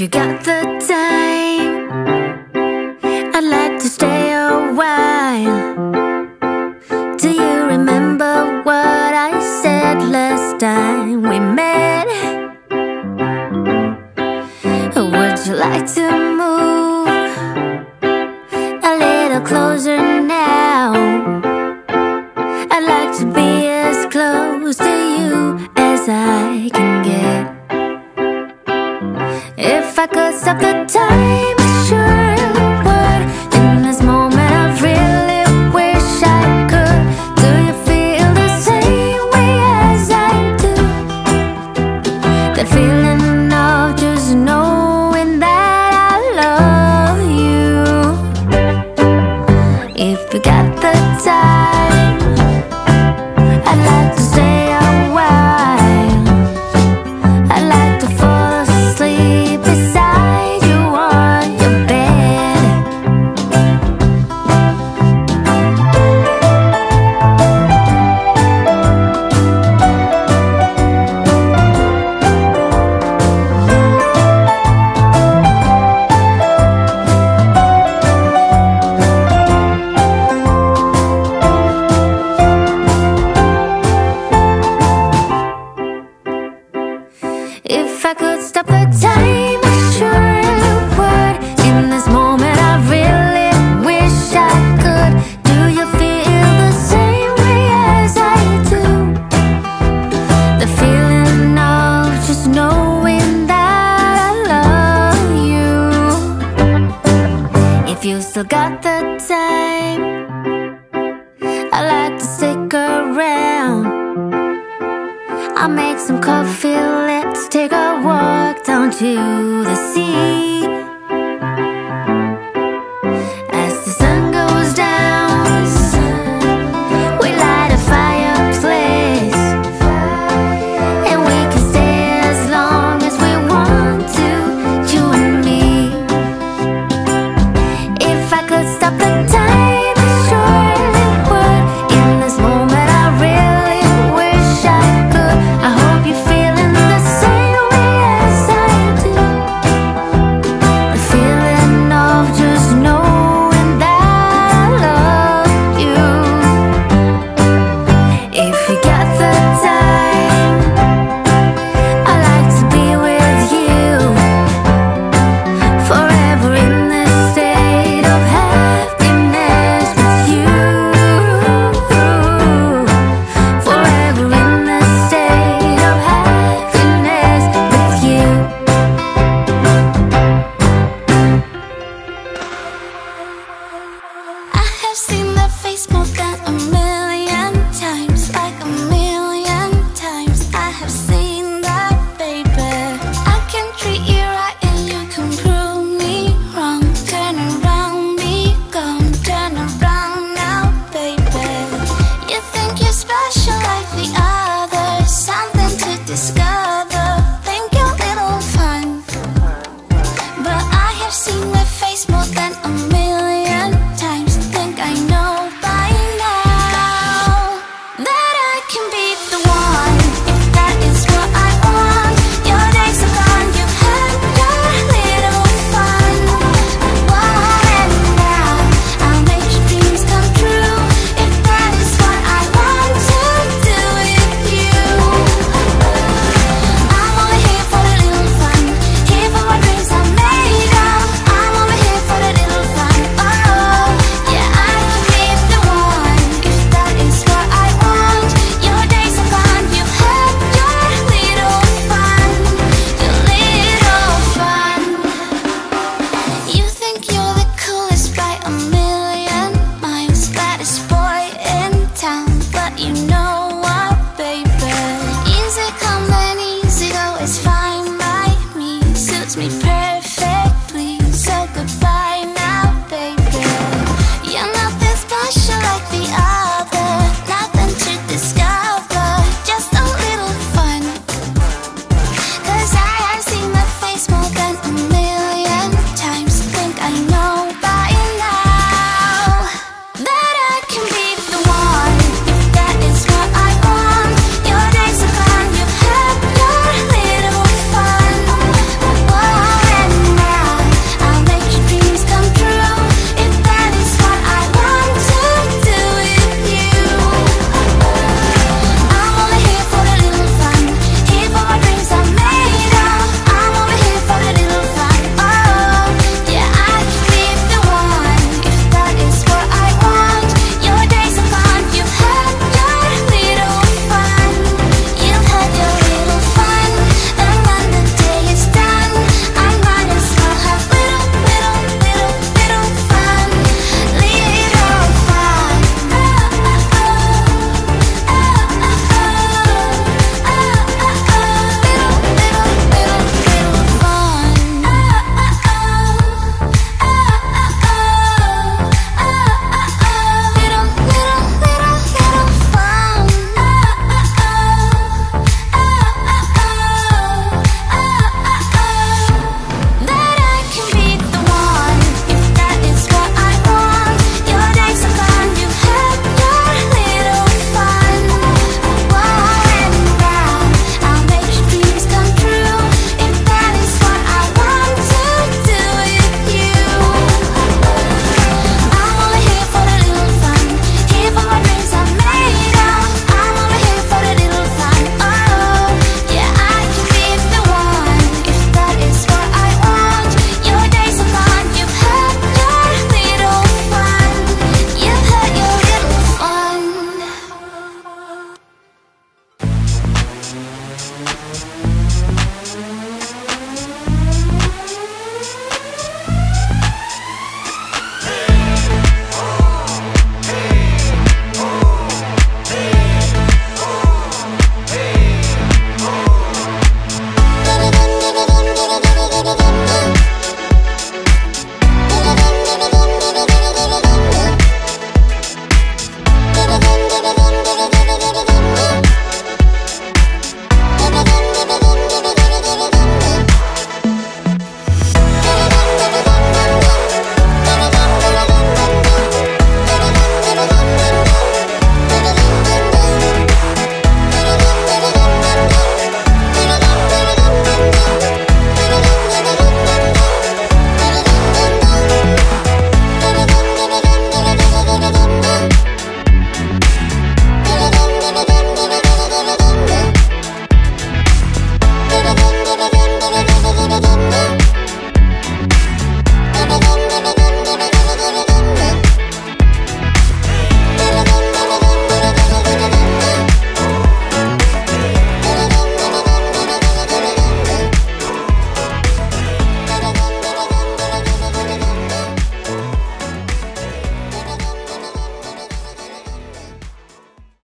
you got the time, I'd like to stay a while. Do you remember what I said last time we met? Would you like to move a little closer now? I'd like to be as close to you as I can get. If I could stop the time, I sure would. In this moment I really wish I could. Do you feel the same way as I do? That feeling of just knowing that I love you. If you got the time, I'd like to stay a while. I'd like to fall asleep beside you on your bed. If I could stop the time, I sure would. In this moment I really wish I could. Do you feel the same way as I do? The feeling of just knowing that I love you. If you still got the time, I'd like to stick around. I'll make some coffee, let's take a walk down to the